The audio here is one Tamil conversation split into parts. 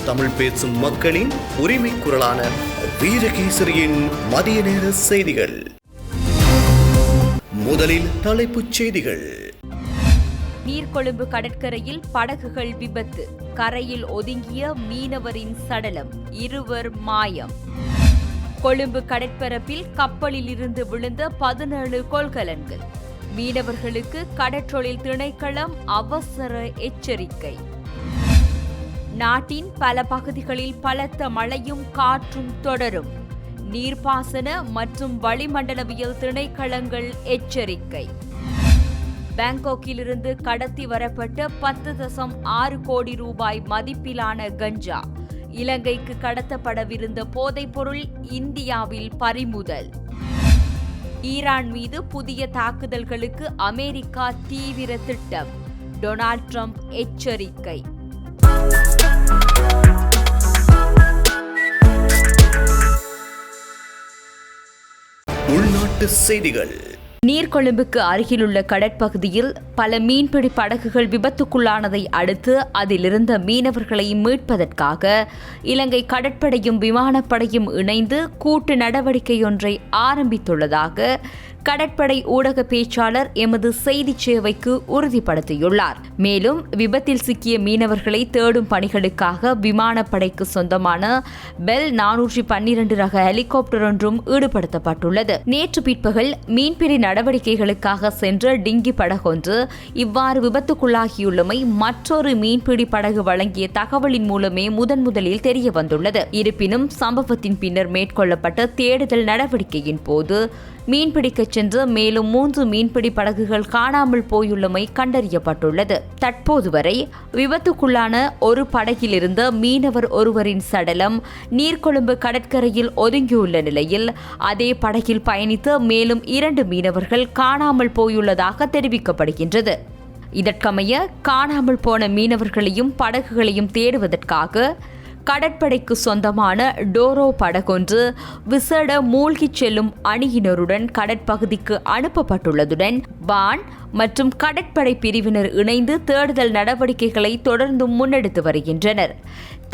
தமிழ் பேசும் மக்களின் உரிமை குரலான வீரகேசரியின் மதிய நேர செய்திகள். முதலில் தலைப்புச் செய்திகள். நீர்கொழும்பு கடற்கரையில் படகுகள் விபத்து, கரையில் ஒதுங்கிய மீனவரின் சடலம், 2 மாயம். கொழும்பு கடற்பரப்பில் கப்பலில் இருந்து விழுந்த 17 கொள்கலன்கள், மீனவர்களுக்கு கடற்றொழில் திணைக்களம் அவசர எச்சரிக்கை. நாட்டின் பல பகுதிகளில் பலத்த மழையும் காற்றும் தொடரும், நீர்ப்பாசன மற்றும் வளிமண்டலவியல் திணைக்களங்கள் எச்சரிக்கை. பாங்காக்கிலிருந்து கடத்தி வரப்பட்ட 10.6 கோடி ரூபாய் மதிப்பிலான கஞ்சா, இலங்கைக்கு கடத்தப்படவிருந்த போதைப்பொருள் இந்தியாவில் பறிமுதல். ஈரான் மீது புதிய தாக்குதல்களுக்கு அமெரிக்கா தீவிர திட்டம், டொனால்ட் ட்ரம்ப் எச்சரிக்கை. உள்நாட்டு செய்திகள். நீர்கொழும்புக்கு அருகிலுள்ள கடற்பகுதியில் பல மீன்பிடி படகுகள் விபத்துக்குள்ளானதை அடுத்து அதிலிருந்த மீனவர்களை மீட்பதற்காக இலங்கை கடற்படையும் விமானப்படையும் இணைந்து கூட்டு நடவடிக்கையொன்றை ஆரம்பித்துள்ளதாக கடற்படை ஊடக பேச்சாளர் எமது செய்தி சேவைக்கு உறுதிப்படுத்தியுள்ளார். மேலும் விபத்தில் சிக்கிய மீனவர்களை தேடும் பணிகளுக்காக விமானப்படைக்கு சொந்தமான பெல் 412 ரக ஹெலிகாப்டர் ஒன்றும் ஈடுபடுத்தப்பட்டுள்ளது. நேற்று பிற்பகல் மீன்பிடி நடவடிக்கைகளுக்காக சென்ற டிங்கி படகொன்று இவ்வாறு விபத்துக்குள்ளாகியுள்ளமை மற்றொரு மீன்பிடி படகு வழங்கிய தகவலின் மூலமே முதலில் தெரிய வந்துள்ளது. இருப்பினும் சம்பவத்தின் பின்னர் மேற்கொள்ளப்பட்ட தேடுதல் நடவடிக்கையின் போது மீன்பிடிக்க சென்ற மேலும் 3 மீன்பிடி படகுகள் காணாமல் போயுள்ளமை கண்டறியப்பட்டுள்ளது. தற்போது வரை விபத்துக்குள்ளான ஒரு படகில் இருந்த மீனவர் ஒருவரின் சடலம் நீர்கொழும்பு கடற்கரையில் ஒதுங்கியுள்ள நிலையில் அதே படகில் பயணித்த மேலும் 2 மீனவர்கள் காணாமல் போயுள்ளதாக தெரிவிக்கப்படுகின்றது. இதற்கமைய காணாமல் போன மீனவர்களையும் படகுகளையும் தேடுவதற்காக கடற்படைக்கு சொந்தமான டோரோ படகொன்று விசேட மூழ்கிச் செல்லும் அணியினருடன் கடற்பகுதிக்கு அனுப்பப்பட்டுள்ளதுடன் வான் மற்றும் கடற்படை பிரிவினர் இணைந்து தேடுதல் நடவடிக்கைகளை தொடர்ந்து முன்னெடுத்து வருகின்றனர்.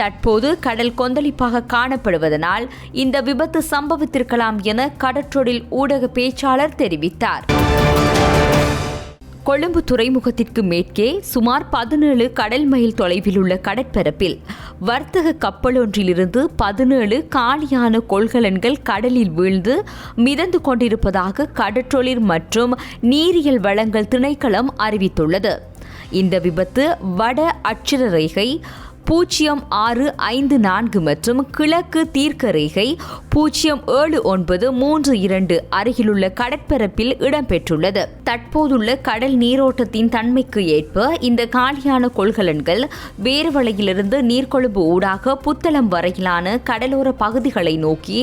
தற்போது கடல் கொந்தளிப்பாக காணப்படுவதனால் இந்த விபத்து சம்பவித்திருக்கலாம் என கடற்றொழில் ஊடக பேச்சாளர் தெரிவித்தார். கொழும்பு துறைமுகத்திற்கு மேற்கே சுமார் 17 கடல் மைல் தொலைவில் உள்ள கடற்பரப்பில் வர்த்தக கப்பலொன்றிலிருந்து 17 காலியான கொள்கலன்கள் கடலில் வீழ்ந்து மிதந்து கொண்டிருப்பதாக கடற்றொழில் மற்றும் நீரியல் வளங்கள் திணைக்களம் அறிவித்துள்ளது. இந்த விபத்து வட அட்சரரேகை 0654 மற்றும் கிழக்கு தீர்க்க ரேகை 079332 அருகிலுள்ள கடற்பரப்பில் இடம்பெற்றுள்ளது. தற்போதுள்ள கடல் நீரோட்டத்தின் தன்மைக்கு ஏற்ப இந்த காலியான கொள்கலன்கள் வேறுவலையிலிருந்து நீர்கொழும்பு ஊடாக புத்தளம் வரையிலான கடலோர பகுதிகளை நோக்கி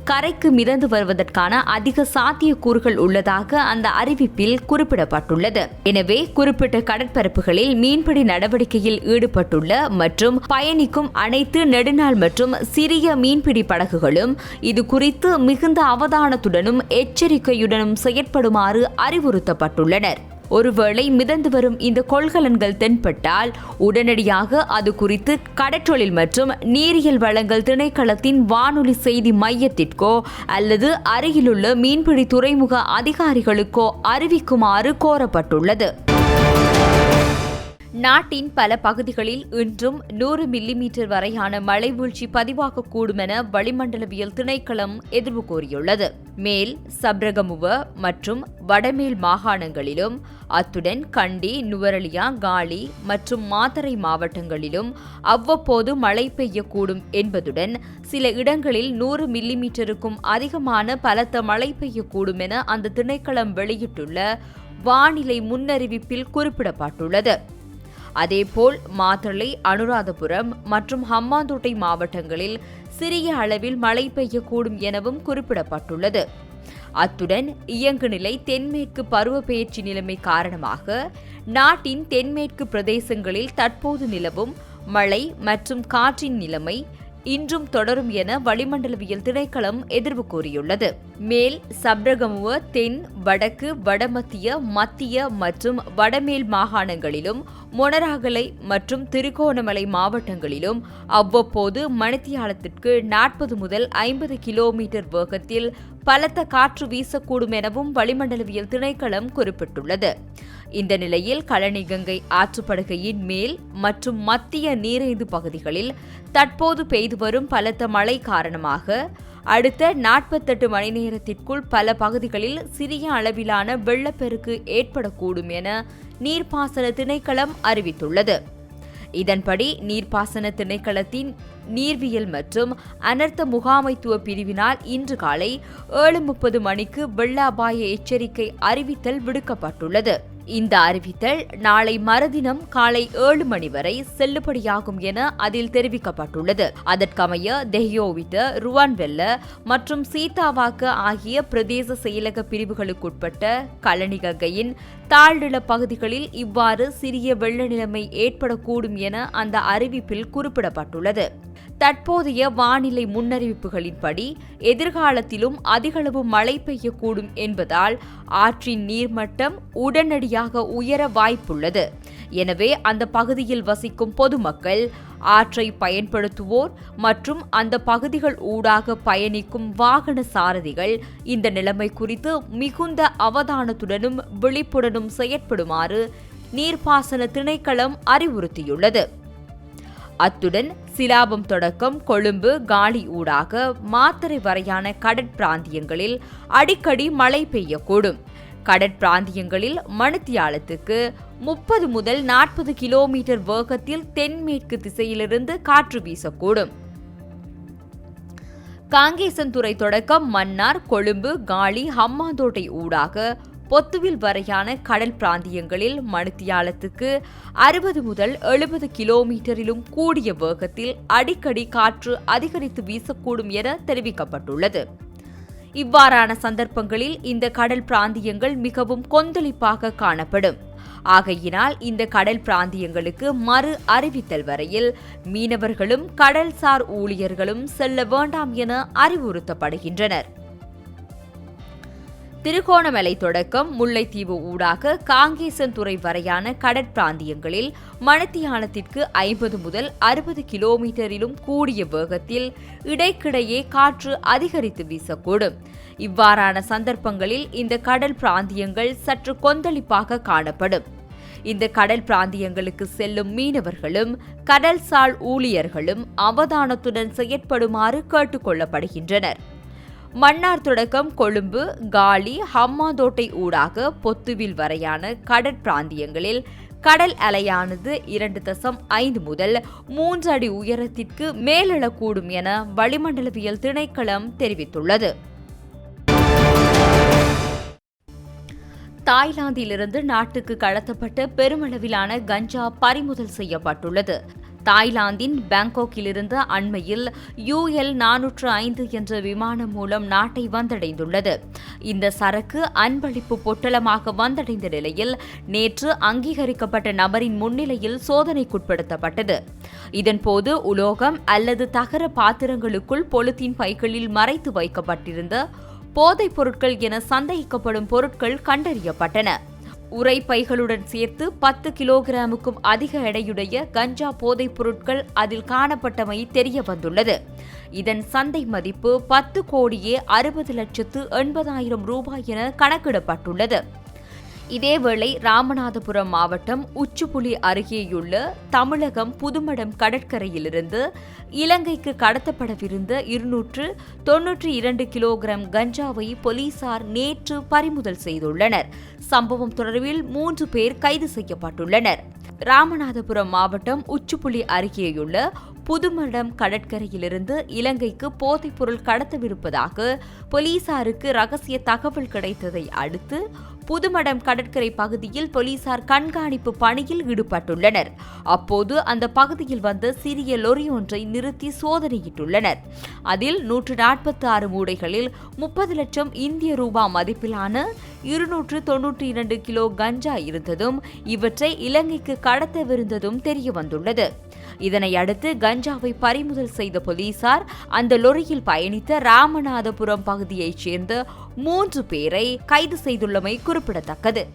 கரைக்கு மிதந்து வருவதற்கான அதிக சாத்தியக்கூறுகள் உள்ளதாக அந்த அறிவிப்பில் குறிப்பிடப்பட்டுள்ளது. எனவே குறிப்பிட்ட கடற்பரப்புகளில் மீன்பிடி நடவடிக்கையில் ஈடுபட்டுள்ள மற்றும் பயணிக்கும் அனைத்து நெடுநாள் மற்றும் சிறிய மீன்பிடி படகுகளும் இது குறித்து மிகுந்த அவதானத்துடனும் எச்சரிக்கையுடனும் செயற்படுமாறு அறிவுறுத்தப்பட்டுள்ளனர். ஒருவேளை மிதந்து வரும் இந்த கொள்கலன்கள் தென்பட்டால் உடனடியாக அது குறித்து கடற்றொழில் மற்றும் நீரியல் வளங்கள் திணைக்களத்தின் வானொலி செய்தி மையத்திற்கோ அல்லது அருகிலுள்ள மீன்பிடி துறைமுக அதிகாரிகளுக்கோ அறிவிக்குமாறு கோரப்பட்டுள்ளது. நாட்டின் பல பகுதிகளில் இன்றும் 100 மில்லிமீட்டர் வரையான மழை வீழ்ச்சி பதிவாகக்கூடும் என வளிமண்டலவியல் திணைக்களம் எதிர்வு கூறியுள்ளது. மேல் சப்ரகமுவ மற்றும் வடமேல் மாகாணங்களிலும் அத்துடன் கண்டி, நுவரெலியா, காலி மற்றும் மாத்தறை மாவட்டங்களிலும் அவ்வப்போது மழை பெய்யக்கூடும் என்பதுடன் சில இடங்களில் 100 மில்லிமீட்டருக்கும் அதிகமான பலத்த மழை பெய்யக்கூடும் என அந்த திணைக்களம் வெளியிட்டுள்ள வானிலை முன்னறிவிப்பில் குறிப்பிடப்பட்டுள்ளது. அதேபோல் மாத்தளை, அனுராதபுரம் மற்றும் ஹம்பாந்தோட்டை மாவட்டங்களில் சிறிய அளவில் மழை பெய்யக்கூடும் எனவும் குறிப்பிடப்பட்டுள்ளது. அத்துடன் இயங்கு நிலை தென்மேற்கு பருவப்பெயர்ச்சி நிலைமை காரணமாக நாட்டின் தென்மேற்கு பிரதேசங்களில் தற்போது நிலவும் மழை மற்றும் காற்றின் நிலைமை இன்றும் தொடரும் என வளிமண்டலவியல் திணைக்களம் எதிர்வு கூறியுள்ளது. மேல் சப்ரகமுவ, தென், வடக்கு, வடமத்திய, மத்திய மற்றும் வடமேல் மாகாணங்களிலும் மொனராகலை மற்றும் திருகோணமலை மாவட்டங்களிலும் அவ்வப்போது மணித்தியாலத்திற்கு 40 முதல் 50 கிலோமீட்டர் வேகத்தில் பலத்த காற்று வீசக்கூடும் எனவும் வளிமண்டலவியல் திணைக்களம் குறிப்பிட்டுள்ளது. இந்த நிலையில் கழனி கங்கை ஆற்றுப்படுகையின் மேல் மற்றும் மத்திய நீரேந்து பகுதிகளில் தற்போது பெய்து வரும் பலத்த மழை காரணமாக அடுத்த 48 மணி நேரத்திற்குள் பல பகுதிகளில் சிறிய அளவிலான வெள்ளப்பெருக்கு ஏற்படக்கூடும் என நீர்ப்பாசன திணைக்களம் அறிவித்துள்ளது. இதன்படி நீர்ப்பாசன திணைக்களத்தின் நீர்வியல் மற்றும் அனர்த்த முகாமைத்துவ பிரிவினால் இன்று காலை 7:30 மணிக்கு வெள்ள அபாய எச்சரிக்கை அறிவித்தல் விடுக்கப்பட்டுள்ளது. இந்த அறிவித்தல் நாளை மறுதினம் காலை 7 மணி வரை செல்லுபடியாகும் என அதில் தெரிவிக்கப்பட்டுள்ளது. அதற்கமைய தெஹியோவிட்ட, ருவான்வெல்ல மற்றும் சீதாவாக்க ஆகிய பிரதேச செயலக பிரிவுகளுக்குட்பட்ட கழனி கங்கையின் தாழ்நில பகுதிகளில் இவ்வாறு சிறிய வெள்ள நிலைமை ஏற்படக்கூடும் என அந்த அறிவிப்பில் குறிப்பிடப்பட்டுள்ளது. தற்போதைய வானிலை முன்னறிவிப்புகளின்படி எதிர்காலத்திலும் அதிகளவு மழை பெய்யக்கூடும் என்பதால் ஆற்றின் நீர்மட்டம் உடனடியாக உயர வாய்ப்புள்ளது. எனவே அந்த பகுதியில் வசிக்கும் பொதுமக்கள், ஆற்றை பயன்படுத்துவோர் மற்றும் அந்த பகுதிகள் ஊடாக பயணிக்கும் வாகன சாரதிகள் இந்த நிலைமை குறித்து மிகுந்த அவதானத்துடனும் விழிப்புடனும் செயற்படுமாறு நீர்ப்பாசன திணைக்களம் அறிவுறுத்தியுள்ளது. அத்துடன் சிலாபம் தொடக்கம் கொழும்பு, காலி ஊடாக மாத்தறை வரையான கடற்பிராந்தியங்களில் அடிக்கடி மழை பெய்யக்கூடும். கடற்பிராந்தியங்களில் மணித்தியாலத்துக்கு 30 முதல் 40 கிலோமீட்டர் வேகத்தில் தென்மேற்கு திசையிலிருந்து காற்று வீசக்கூடும். காங்கேசன்துறை தொடக்கம் மன்னார், கொழும்பு, காலி, ஹம்மாந்தோட்டை ஊடாக பொத்துவில் வரையான கடல் பிராந்தியங்களில் மணித்தியாலத்துக்கு 60 முதல் 70 கிலோமீட்டரிலும் கூடிய வேகத்தில் அடிக்கடி காற்று அதிகரித்து வீசக்கூடும் என தெரிவிக்கப்பட்டுள்ளது. இவ்வாறான சந்தர்ப்பங்களில் இந்த கடல் பிராந்தியங்கள் மிகவும் கொந்தளிப்பாக காணப்படும். ஆகையினால் இந்த கடல் பிராந்தியங்களுக்கு மறு அறிவித்தல் வரையில் மீனவர்களும் கடல்சார் ஊழியர்களும் செல்ல வேண்டாம் என அறிவுறுத்தப்படுகின்றனர். திருகோணமலை தொடக்கம் முல்லைத்தீவு ஊடாக காங்கேசன்துறை வரையான கடற்பிராந்தியங்களில் மணித்தியாலத்திற்கு 50 முதல் 60 கிலோமீட்டரிலும் கூடிய வேகத்தில் இடைக்கிடையே காற்று அதிகரித்து வீசக்கூடும். இவ்வாறான சந்தர்ப்பங்களில் இந்த கடல் பிராந்தியங்கள் சற்று கொந்தளிப்பாக காணப்படும். இந்த கடல் பிராந்தியங்களுக்கு செல்லும் மீனவர்களும் கடல்சார் ஊழியர்களும் அவதானத்துடன் செயற்படுமாறு கேட்டுக் கொள்ளப்படுகின்றனர். மன்னார் தொடக்கம் கொழும்பு, காலி, ஹம்மாந்தோட்டை ஊடாக பொத்துவில் வரையான கடற்பிராந்தியங்களில் கடல் அலையானது 2.5 முதல் 3 அடி உயரத்திற்கு மேலெழக்கூடும் என வளிமண்டலவியல் திணைக்களம் தெரிவித்துள்ளது. தாய்லாந்திலிருந்து நாட்டுக்கு கடத்தப்பட்ட பெருமளவிலான கஞ்சா பறிமுதல் செய்யப்பட்டுள்ளது. தாய்லாந்தின் பாங்காக்கிலிருந்து அண்மையில் UL-405 என்ற விமானம் மூலம் நாட்டை வந்தடைந்துள்ளது. இந்த சரக்கு அன்பளிப்பு பொட்டலமாக வந்தடைந்த நிலையில் நேற்று அங்கீகரிக்கப்பட்ட நபரின் முன்னிலையில் சோதனைக்குட்படுத்தப்பட்டது. இதன்போது உலோகம் அல்லது தகர பாத்திரங்களுக்குள் பொலித்தீன் பைகளில் மறைத்து வைக்கப்பட்டிருந்த போதைப் பொருட்கள் என சந்தேகிக்கப்படும் பொருட்கள் கண்டறியப்பட்டன. உரை பைகளுடன் சேர்த்து 10 கிலோகிராமுக்கும் அதிக எடையுடைய கஞ்சா போதைப் பொருட்கள் அதில் காணப்பட்டமை தெரிய வந்துள்ளது. இதன் சந்தை மதிப்பு 10,60,80,000 ரூபாய் என கணக்கிடப்பட்டுள்ளது. இதேவேளை ராமநாதபுரம் மாவட்டம் உச்சுப்புலி அருகேயுள்ள தமிழகம் புதுமடம் கடற்கரையிலிருந்து இலங்கைக்கு கடத்தப்படவிருந்த 292 கிலோகிராம் கஞ்சாவை போலீசார் நேற்று பறிமுதல் செய்துள்ளனர். சம்பவம் தொடர்பில் 3 பேர் கைது செய்யப்பட்டுள்ளனர். ராமநாதபுரம் மாவட்டம் உச்சுப்புலி அருகேயுள்ள புதுமடம் கடற்கரையிலிருந்து இலங்கைக்கு போதைப்பொருள் கடத்தவிருப்பதாக போலீசாருக்கு ரகசிய தகவல் கிடைத்ததை அடுத்து புதுமடம் கடற்கரை பகுதியில் போலீசார் கண்காணிப்பு பணியில் ஈடுபட்டுள்ளனர். அப்போது அந்த பகுதியில் வந்த சிறிய லொரி ஒன்றை நிறுத்தி சோதனையிட்டுள்ளனர். அதில் 146 மூடைகளில் 30 லட்சம் இந்திய ரூபாய் மதிப்பிலான 292 கிலோ கஞ்சா இருந்ததும் இவற்றை இலங்கைக்கு கடத்தவிருந்ததும் தெரியவந்துள்ளது. இதனை அடுத்து கஞ்சாவை பறிமுதல் செய்த போலீசார் அந்த லொரியில் பயணித்த ராமநாதபுரம் பகுதியைச் சேர்ந்த 3 பேரை கைது செய்துள்ளமை குறிப்பிடத்தக்கது.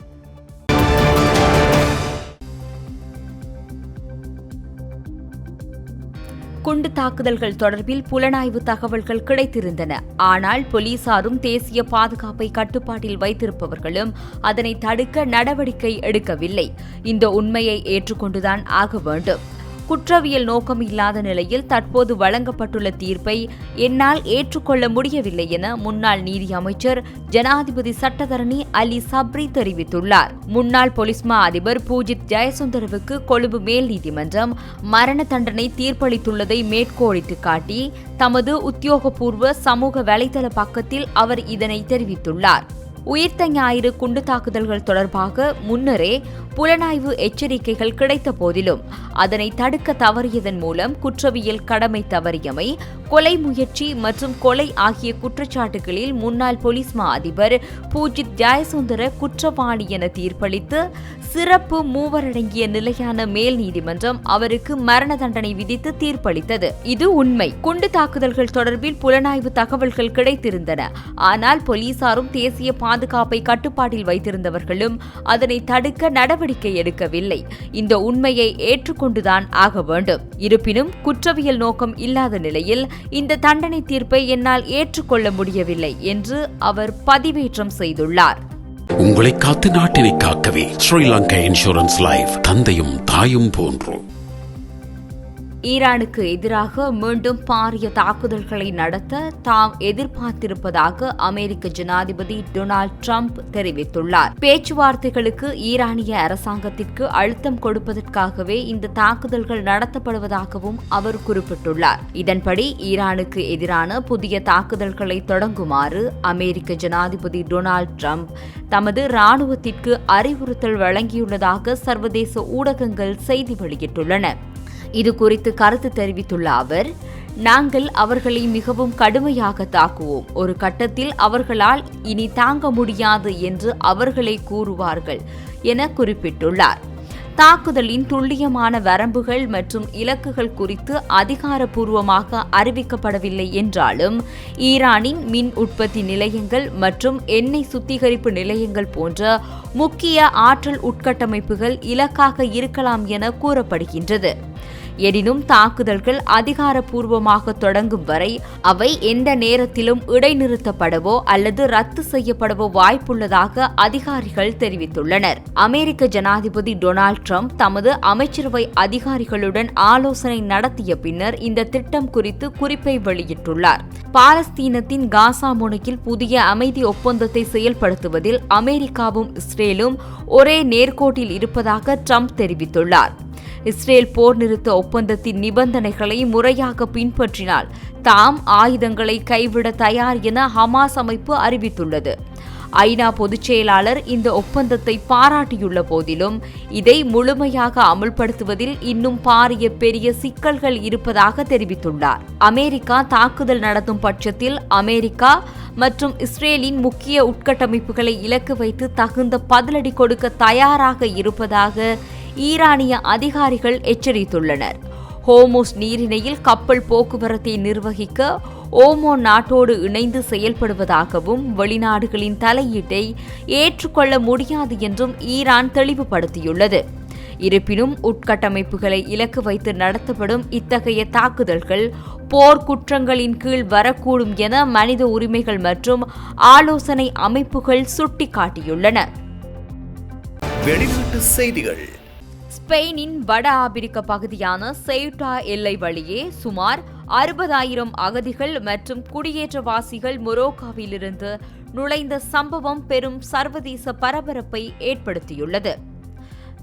குண்டு தாக்குதல்கள் தொடர்பில் புலனாய்வு தகவல்கள் கிடைத்திருந்தன. ஆனால் போலீசாரும் தேசிய பாதுகாப்பை கட்டுப்பாட்டில் வைத்திருப்பவர்களும் அதனை தடுக்க நடவடிக்கை எடுக்கவில்லை. இந்த உண்மையை ஏற்றுக்கொண்டுதான் ஆக வேண்டும். குற்றவியல் நோக்கம் இல்லாத நிலையில் தற்போது வழங்கப்பட்டுள்ள தீர்ப்பை என்னால் ஏற்றுக்கொள்ள முடியவில்லை என முன்னாள் நீதி அமைச்சர் ஜனாதிபதி சட்டத்தரணி அலி சப்ரி தெரிவித்துள்ளார். முன்னாள் போலீஸ் மா அதிபர் பூஜித் ஜெயசுந்தரவுக்கு கொழும்பு மேல் நீதிமன்றம் மரண தண்டனை தீர்ப்பளித்துள்ளதை மேற்கோளிட்டு காட்டி தமது உத்தியோகபூர்வ சமூக வலைதள பக்கத்தில் அவர் இதனை தெரிவித்துள்ளார். உயிர்த்த ஞாயிறு குண்டு தாக்குதல்கள் தொடர்பாக முன்னரே புலனாய்வு எச்சரிக்கைகள் கிடைத்த போதிலும் அதனை தடுக்க தவறியதன் மூலம் குற்றவியல் கடமை தவறியமை, கொலை முயற்சி மற்றும் கொலை ஆகிய குற்றச்சாட்டுகளில் முன்னாள் போலீஸ் மா அதிபர் பூஜித் ஜெயசுந்தர குற்றவாளி என தீர்ப்பளித்து சிறப்பு மூவரடங்கிய நிலையான மேல் நீதிமன்றம் அவருக்கு மரண தண்டனை விதித்து தீர்ப்பளித்தது. இது உண்மை. குண்டு தாக்குதல்கள் தொடர்பில் புலனாய்வு தகவல்கள் கிடைத்திருந்தன. ஆனால் போலீசாரும் தேசிய பாதுகாப்பை கட்டுப்பாட்டில் வைத்திருந்தவர்களும் அதனை தடுக்க நடவடிக்கை எடுக்கவில்லை. இந்த உண்மையை ஏற்றுக்கொண்டுதான் ஆக வேண்டும். இருப்பினும் குற்றவியல் நோக்கம் இல்லாத நிலையில் இந்த தண்டனை தீர்ப்பை என்னால் ஏற்றுக்கொள்ள முடியவில்லை என்று அவர் பதிவேற்றம் செய்துள்ளார். உங்களை காத்து நாட்டினை காக்கவே ஸ்ரீலங்கா இன்சூரன்ஸ் லைஃப், தந்தையும் தாயும் போன்றோம். ஈரானுக்கு எதிராக மீண்டும் பாரிய தாக்குதல்களை நடத்த தாம் எதிர்பார்த்திருப்பதாக அமெரிக்க ஜனாதிபதி டொனால்ட் ட்ரம்ப் தெரிவித்துள்ளார். பேச்சுவார்த்தைகளுக்கு ஈரானிய அரசாங்கத்திற்கு அழுத்தம் கொடுப்பதற்காகவே இந்த தாக்குதல்கள் நடத்தப்படுவதாகவும் அவர் குறிப்பிட்டுள்ளார். இதன்படி ஈரானுக்கு எதிரான புதிய தாக்குதல்களை தொடங்குமாறு அமெரிக்க ஜனாதிபதி டொனால்ட் ட்ரம்ப் தமது இராணுவத்திற்கு அறிவுறுத்தல் வழங்கியுள்ளதாக சர்வதேச ஊடகங்கள் செய்தி வெளியிட்டுள்ளன. இது குறித்து கருத்து தெரிவித்துள்ள அவர், நாங்கள் அவர்களை மிகவும் கடுமையாக தாக்குவோம். ஒரு கட்டத்தில் அவர்களால் இனி தாங்க முடியாது என்று அவர்களே கூறுவார்கள் என குறிப்பிட்டுள்ளார். தாக்குதலின் துல்லியமான வரம்புகள் மற்றும் இலக்குகள் குறித்து அதிகாரப்பூர்வமாக அறிவிக்கப்படவில்லை என்றாலும் ஈரானின் மின் உற்பத்தி நிலையங்கள் மற்றும் எண்ணெய் சுத்திகரிப்பு நிலையங்கள் போன்ற முக்கிய ஆற்றல் உட்கட்டமைப்புகள் இலக்காக இருக்கலாம் என கூறப்படுகின்றது. எனினும் தாக்குதல்கள் அதிகாரப்பூர்வமாக தொடங்கும் வரை அவை எந்த நேரத்திலும் இடைநிறுத்தப்படவோ அல்லது ரத்து செய்யப்படவோ வாய்ப்புள்ளதாக அதிகாரிகள் தெரிவித்துள்ளனர். அமெரிக்க ஜனாதிபதி டொனால்ட் ட்ரம்ப் தமது அமைச்சரவை அதிகாரிகளுடன் ஆலோசனை நடத்திய பின்னர் இந்த திட்டம் குறித்து குறிப்பை வெளியிட்டுள்ளார். பாலஸ்தீனத்தின் காசா முனையில் புதிய அமைதி ஒப்பந்தத்தை செயல்படுத்துவதில் அமெரிக்காவும் இஸ்ரேலும் ஒரே நேர்கோட்டில் இருப்பதாக ட்ரம்ப் தெரிவித்துள்ளார். இஸ்ரேல் போர் நிறுத்த ஒப்பந்தத்தின் நிபந்தனைகளை முறையாக பின்பற்றினால் தாம் ஆயுதங்களை கைவிட தயார் என ஹமாஸ் அமைப்பு அறிவித்துள்ளது. ஐநா பொதுச் செயலாளர் இந்த ஒப்பந்தத்தை பாராட்டியுள்ள போதிலும் இதை முழுமையாக அமுல்படுத்துவதில் இன்னும் பாரிய பெரிய சிக்கல்கள் இருப்பதாக தெரிவித்துள்ளார். அமெரிக்கா தாக்குதல் நடத்தும் பட்சத்தில் அமெரிக்கா மற்றும் இஸ்ரேலின் முக்கிய உட்கட்டமைப்புகளை இலக்கு வைத்து தகுந்த பதிலடி கொடுக்க தயாராக இருப்பதாக ஈரானிய அதிகாரிகள் எச்சரித்துள்ளனர். ஹோர்முஸ் நீரிணையில் கப்பல் போக்குவரத்தை நிர்வகிக்க ஓமான் நாட்டோடு இணைந்து செயல்படுவதாகவும் வெளிநாடுகளின் தலையீட்டை ஏற்றுக்கொள்ள முடியாது என்றும் ஈரான் தெளிவுபடுத்தியுள்ளது. இருப்பினும் உட்கட்டமைப்புகளை இலக்கு வைத்து நடத்தப்படும் இத்தகைய தாக்குதல்கள் போர் குற்றங்களின் கீழ் வரக்கூடும் என மனித உரிமைகள் மற்றும் ஆலோசனை அமைப்புகள் சுட்டிக்காட்டியுள்ளன. வெளிநாட்டு செய்திகள். ஸ்பெயினின் வட ஆபிரிக்க பகுதியான செயுட்டா எல்லை வழியே சுமார் 60,000 அகதிகள் மற்றும் குடியேற்றவாசிகள் மொரோக்காவிலிருந்து நுழைந்த சம்பவம் பெரும் சர்வதேச பரபரப்பை ஏற்படுத்தியுள்ளது.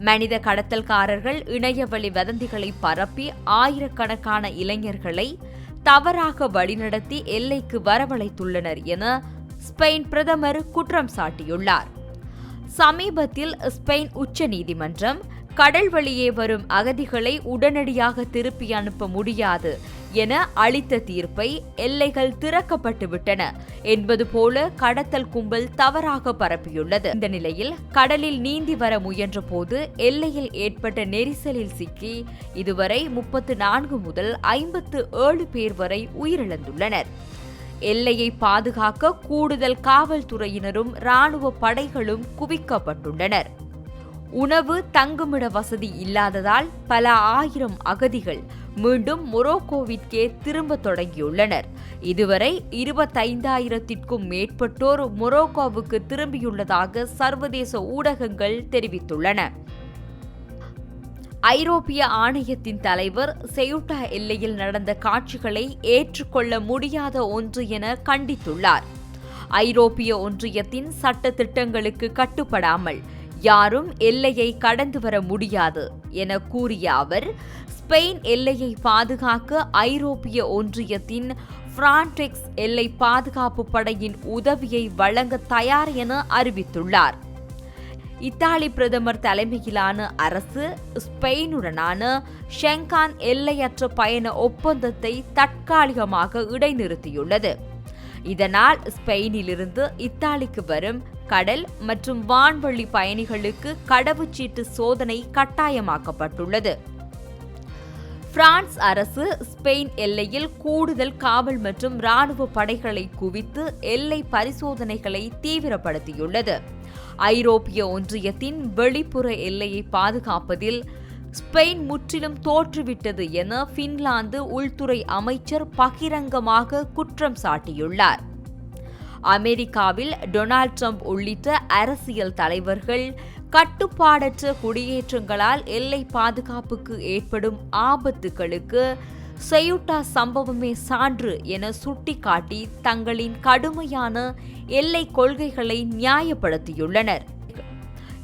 மனித கடத்தல்காரர்கள் இணையவழி வதந்திகளை பரப்பி ஆயிரக்கணக்கான இளைஞர்களை தவறாக வழிநடத்தி எல்லைக்கு வரவழைத்துள்ளனர் என ஸ்பெயின் பிரதமர் குற்றம் சாட்டியுள்ளார். சமீபத்தில் ஸ்பெயின் உச்ச நீதிமன்றம் கடல் வழியே வரும் அகதிகளை உடனடியாக திருப்பி அனுப்ப முடியாது என அளித்த தீர்ப்பை எல்லைகள் திறக்கப்பட்டு விட்டன என்பது போல கடத்தல் கும்பல் தவறாக பரப்பியுள்ளது. இந்த நிலையில் கடலில் நீந்தி வர முயன்ற போது எல்லையில் ஏற்பட்ட நெரிசலில் சிக்கி இதுவரை 34 முதல் 57 பேர் வரை உயிரிழந்துள்ளனர். எல்லையை பாதுகாக்க கூடுதல் காவல்துறையினரும் இராணுவ படைகளும் குவிக்கப்பட்டுள்ளனர். உணவு தங்குமிட வசதி இல்லாததால் பல ஆயிரம் அகதிகள் மீண்டும் மொரோக்கோவிற்கே திரும்ப தொடங்கியுள்ளனர். இதுவரை 25,000க்கும் மேற்பட்டோர் மொரோக்கோவுக்கு திரும்பியுள்ளதாக சர்வதேச ஊடகங்கள் தெரிவித்துள்ளன. ஐரோப்பிய ஆணையத்தின் தலைவர் செயுட்டா எல்லையில் நடந்த காட்சிகளை ஏற்றுக்கொள்ள முடியாத ஒன்று என கண்டித்துள்ளார். ஐரோப்பிய ஒன்றியத்தின் சட்ட திட்டங்களுக்கு கட்டுப்படாமல் யாரும் எல்லையை கடந்து வர முடியாது என கூறிய அவர், ஸ்பெயின் எல்லையை பாதுகாக்க ஐரோப்பிய ஒன்றியத்தின் பிரான்டெக்ஸ் எல்லை பாதுகாப்பு படையின் உதவியை வழங்க தயார் என அறிவித்துள்ளார். இத்தாலி பிரதமர் தலைமையிலான அரசு ஸ்பெயினுடனான ஷெங்கான் எல்லையற்ற பயண ஒப்பந்தத்தை தற்காலிகமாக இடைநிறுத்தியுள்ளது. இதனால் ஸ்பெயினிலிருந்து இத்தாலிக்கு வரும் கடல் மற்றும் வான்வழி பயணிகளுக்கு கடவுச்சீட்டு சோதனை கட்டாயமாக்கப்பட்டுள்ளது. பிரான்ஸ் அரசு ஸ்பெயின் எல்லையில் கூடுதல் காவல் மற்றும் இராணுவ படைகளை குவித்து எல்லை பரிசோதனைகளை தீவிரப்படுத்தியுள்ளது. ஐரோப்பிய ஒன்றியத்தின் வெளிப்புற எல்லையை பாதுகாப்பதில் ஸ்பெயின் முற்றிலும் தோற்றுவிட்டது என பின்லாந்து உள்துறை அமைச்சர் பகிரங்கமாக குற்றம் சாட்டியுள்ளார். அமெரிக்காவில் டொனால்ட் ட்ரம்ப் உள்ளிட்ட அரசியல் தலைவர்கள் கட்டுப்பாடற்ற குடியேற்றங்களால் எல்லை பாதுகாப்புக்கு ஏற்படும் ஆபத்துகளுக்கு செயுட்டா சம்பவமே சான்று என சுட்டிக்காட்டி தங்களின் கடுமையான எல்லை கொள்கைகளை நியாயப்படுத்தியுள்ளனர்.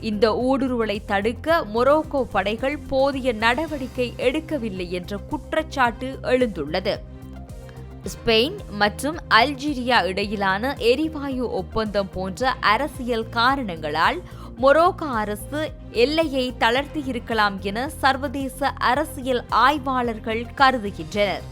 இந்த ஊடுருவலை தடுக்க மொரோக்கோ படைகள் போதிய நடவடிக்கை எடுக்கவில்லை என்ற குற்றச்சாட்டு எழுந்துள்ளது. ஸ்பெயின் மற்றும் அல்ஜீரியா இடையிலான எரிவாயு ஒப்பந்தம் போன்ற அரசியல் காரணங்களால் மொரோக்கோ அரசு எல்லையை தளர்த்தியிருக்கலாம் என சர்வதேச அரசியல் ஆய்வாளர்கள் கருதுகின்றனர்.